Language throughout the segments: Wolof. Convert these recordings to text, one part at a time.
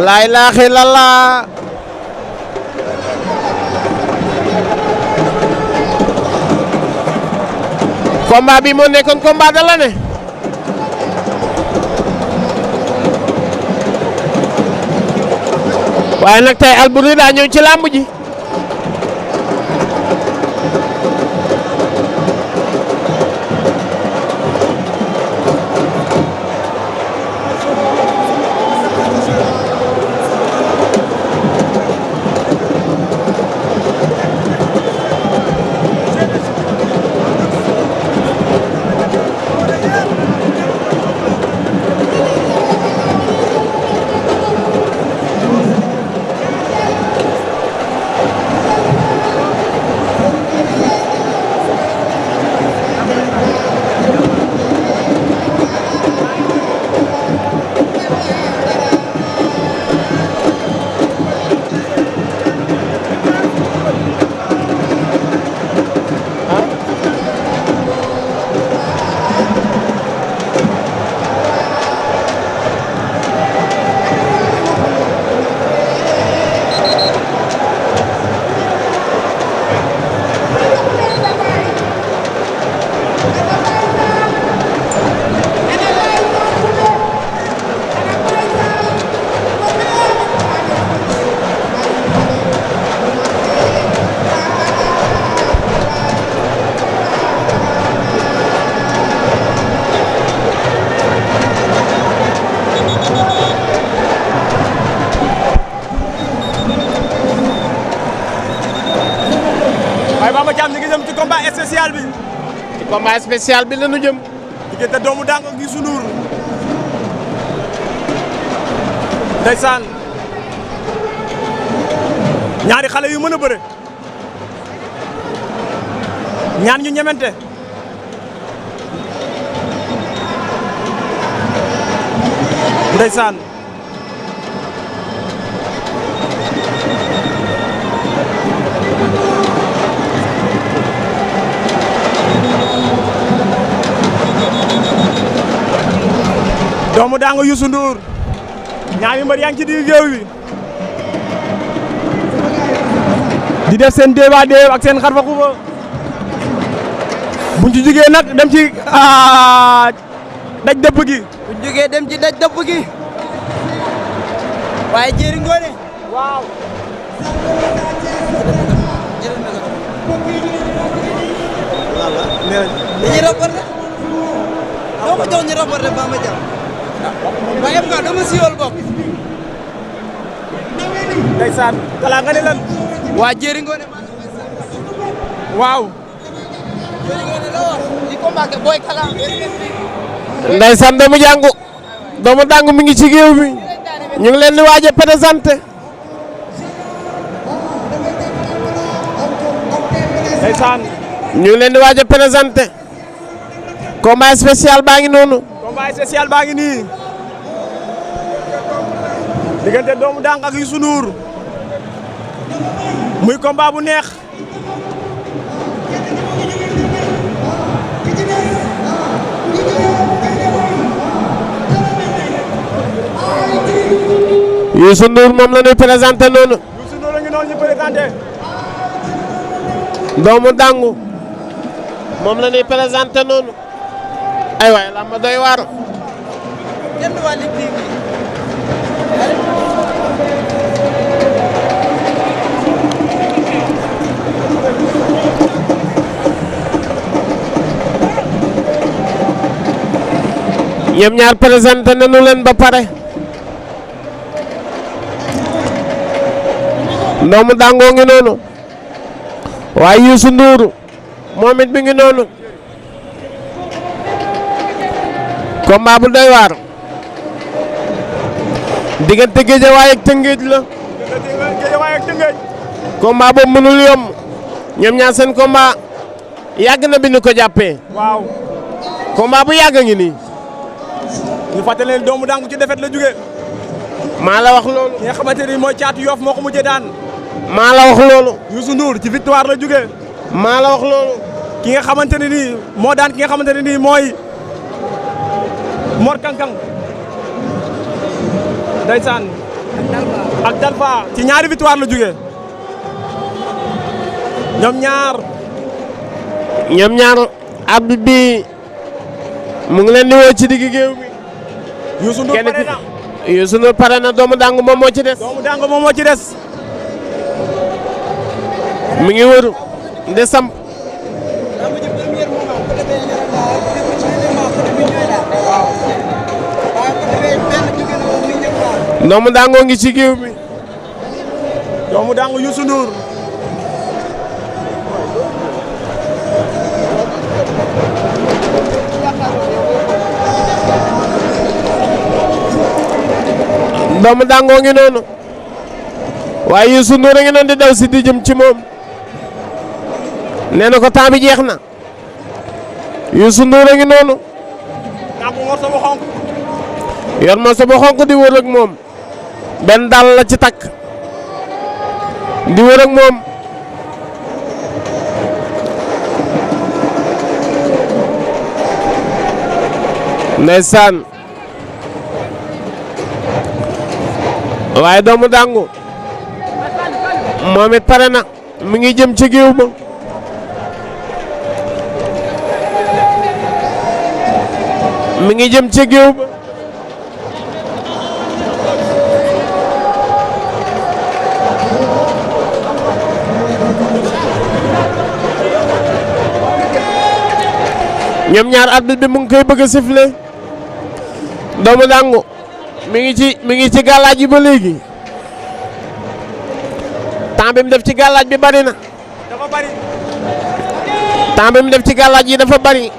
laa ilaaha illallaah. combat bi moo nekkoon combat de l'année. waaye nag tey Alboury daa ñëw ci làmb ji. Bamba Thiam ñu ngi jëm ci combat spécial bi. ci combat spécial bi la ñu jëm. diggante Doomu Dangu ak Youssou Ndour. ndeysaan ñaari xale yu mën a bëre. ñaan ñu ñemente. ndeysaan Doomu Dangu Youssou Ndour ñaari mbër yaa ngi ci digg géew bi di def seen débat déew ak seen xarfa xufa buñ ci jugee nag dem ci daj dëpp gi. buñ jugee dem ci daj dëpp gi waaye Jéeri Ngoné waaw dañuy rapporté doo ma jox ñu rapporté Bamba Thiam waaye am nga dama siiwal bopp ndeysaan kala nga ne lan waa Jéeri Ngoné waaw Jéeri Ngoné la wax di combat ke booy kala ndeysaan Doomu Dangu mi ngi ci géew bi ñu ngi leen di waaj a présenté. ndeysaan ñu ngi leen di waaj a présenté. combat spécial baa ngi noonu. combat spécial baa ngi nii diggante Doomu Dangu ak Youssou Ndour muy combat bu neex. Youssou Ndour moom la ñuy présenté noonu. Youssou Ndour la ngi noonu ñu présenté. Doomu Dangu moom la ñuy présenté noonu. ay waay la ma doy waar. kenn waa Lutte TV ñoom ñaar présenté nañu leen ba pare. Doomu Dangu ngi noonu. waaye Youssou Ndour moom it mi ngi noonu. combat bu doy waar. diggante Guédiawaye ak Tëngéej la. Guédiawaye ak Tëngéej. combat boobu mënul yomb. ñoom ñaar seen combat yàgg na bi ñu ko jàppee. waaw. combat bu yàgg ngi nii. ñu fàttali leen Doomu Dangu ci defet la jóge. maa la wax loolu. ki nga xamante ni mooy Caatu Yoff moo ko mujjee daan. maa la wax loolu. Youssou Ndour ci victoire la jóge. maa la wax loolu. ki nga xamante ne nii moo daan ki nga xamante ne nii mooy Mor Kankang. ndeysaan ak Talfa ci ñaari victoire la jógee ñoom ñaar arbitre bi mu ngi leen di woo ci digg géew bi. Youssou Ndour pare na Youssou Ndour pare na doomu dangu moom moo ci des. mi ngi wër de samp. doomu dangoo ngi ci géew bi. doomu dangu Youssou Ndour. doomu dangoo ngi noonu. waaye Youssou Ndour a ngi noonu di daw si di jëm ci moom. nee na ko temps bi jeex na. Youssou Ndour a ngi noonu. yor morso bu xonk di wër ak moom. benn dàll la ci takk. di wër ak moom. ndeysaan. waaye doomu dangu. moom it pare na. mi ngi jëm ci géew ba. mi ngi jëm ci géew ba. ñoom ñaar arbitre bi mu ngi koy bëgg a siffler. doomu dangu mi ngi ci gàllaaj yi ba léegi. temps bi mu def ci gàllaaj bi bari na. dafa bari. temps bi mu def ci gàllaaj yi dafa bari.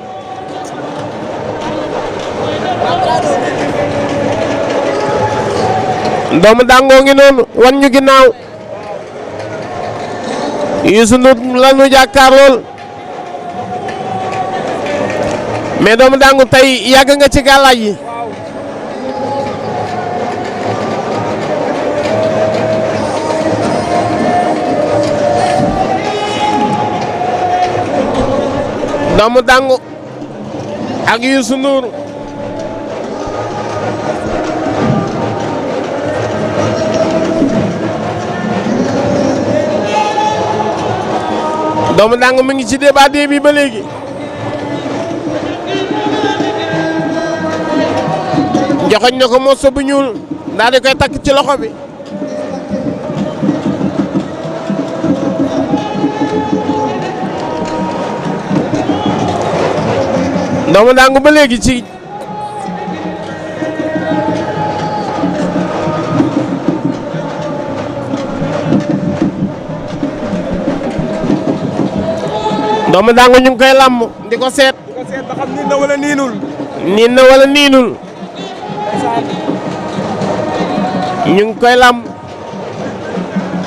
doomu dangoo ngi noonu wan ñu ginnaaw. Youssou Ndour la ñu jàkkaar lool. mais doomu dangu tey yàgg nga ci gàllaaj yi. doomu dangu ak Youssou Ndour. doomu dangu mi ngi ci débat bi ba léegi. joxoñ na ko morso bu ñuul daal di koy takk ci loxo bi. doomu dangu ba léegi ci. doomu dangu ñu ngi koy làmb di ko seet. ba xam niin na wala niinul. niin na wala niinul. ñu ngi koy làmb.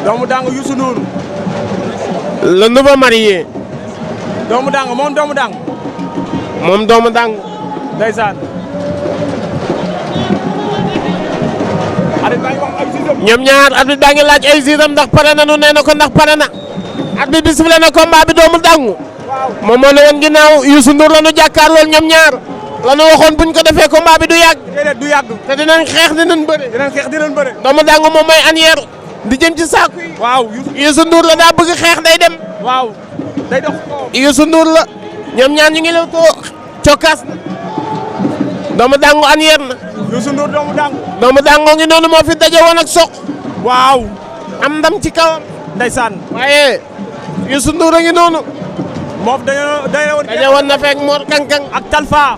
doomu dangu Youssou Ndour. le nouveau marié. doomu dangu moom doomu dangu. moom doomu dangu. ndeysaan. ñoom ñaar arbitre daa ngi laaj ay siisam ndax pare na nu nee na ko ndax pare na. arbitre bi sifflé na combat bi doomu dangu. moom moo ne woon ginnaaw Youssou Ndour la nu jàkkaar lool ñoom ñaar. la nu waxoon buñ ko defee combat bi du yàgg. déedéet du yàgg. te dinañ xeex dinañ bëre. dinañ bëre. doomu dangu moom mooy anière. di jëm ci saaku yi. waaw Youssou Ndour la daa bëgg xeex day dem. waaw day dox. Youssou Ndour la. ñoom ñaar ñu ngi lew too cokkaas na. doomu dangu anière na. Youssou Ndour doomu dangu. doomu dangu ngi noonu moo fi daje woon ak soq. waaw. am ndam ci kawam. ndeysaan. waaye Youssou Ndour a ngi noonu. moom daje woon na fekk Mor Kankang ak Talfa.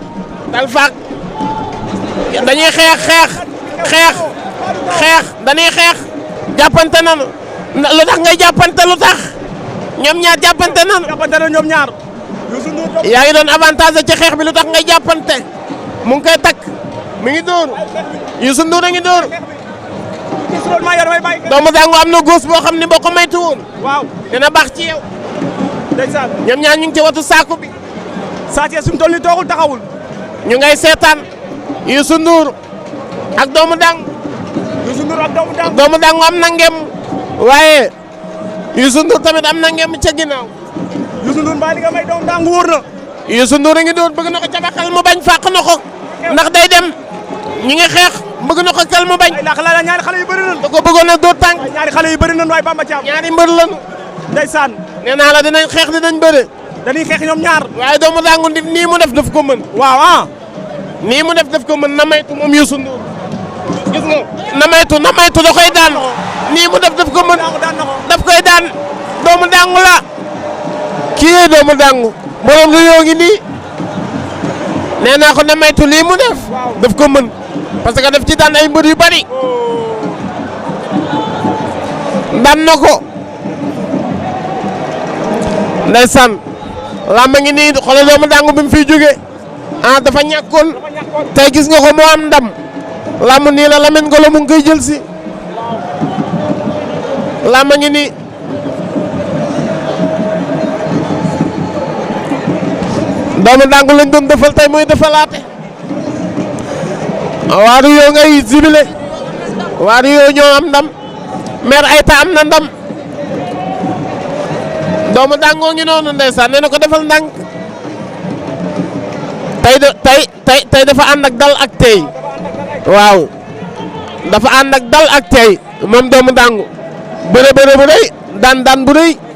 dañuy xeex dañuy xeex jàppante nañu lu tax ngay jàppante lu tax ñoom ñaar jàppante nañu. ñoom ñaar. Youssou Ndour yaa ngi doon avantage ci xeex bi lu tax ngay jàppante mu ngi koy takk mi ngi dóor Youssou Ndour a ngi dóor. doomu dangu am na góos boo xam ne boo ko maytu woon. waaw dina baax ci yow. ndeysaan. ñoom ñaar ñu ngi ci watu saako bi. Sa Thiès suñu toll nii toogul taxawul. ñu ngay seetaan Youssou Ndour ak doomu dangu. Youssou Ndour ak doomu dangu. doomu dangu am na ngem waaye Youssou Ndour tamit am na ngem ca ginnaaw. Youssou Ndour mbaa li nga may doomu dangu wóor na. Youssou Ndour a ngi dóor bëgg na ko cabaxal mu bañ fàq na ko ndax day dem ñu ngi xeex bëgg na ko kal mu bañ. la ñaari xale yu bëri nañ. da ko bëggoon a dóor tànk. ñaari xale yu bëri nañ waaye Bamba Thiam. ñaari mbër lañu. ndeysaan. nee naa la dinañ xeex dinañ bëre. dañuy xeex ñoom ñaar. waaye doomu daangu nii mu def daf ko mën. waaw ah. nii mu def ko mën na maytu moom Youssou Ndour. gis nga na maytu da koy daan. nii mu def ko mën. daf koy daan. doomu daangu la. kii doomu daangu. borom lu yoo ngi nii. nee naa ko na maytu lii mu def ko mën. parce que daf ci daan ay mbër yu bari. daan na ko. ndeysaan. làmb ngi nii xoolal doomu daangu bi mu fiy jógee. dafa ñàkkoon. tey gis nga ko moo am ndam. làmb nii la Lamine Ngolo mu ngi koy jël si. làmb ngi nii. doomu daangu lañ doon defal tey muy defalaate. waaru yoo ngay zibile. waaru yoo ñoo am ndam. mère Ayta am na ndam. doomu daangoo ngi noonu ndeysaan nee na ko defal ndànk. tey dafa ànd ak dal ak tey. waaw. dafa ànd ak dal ak tey moom doomu daangu. bëre bu rëy daan bu rëy.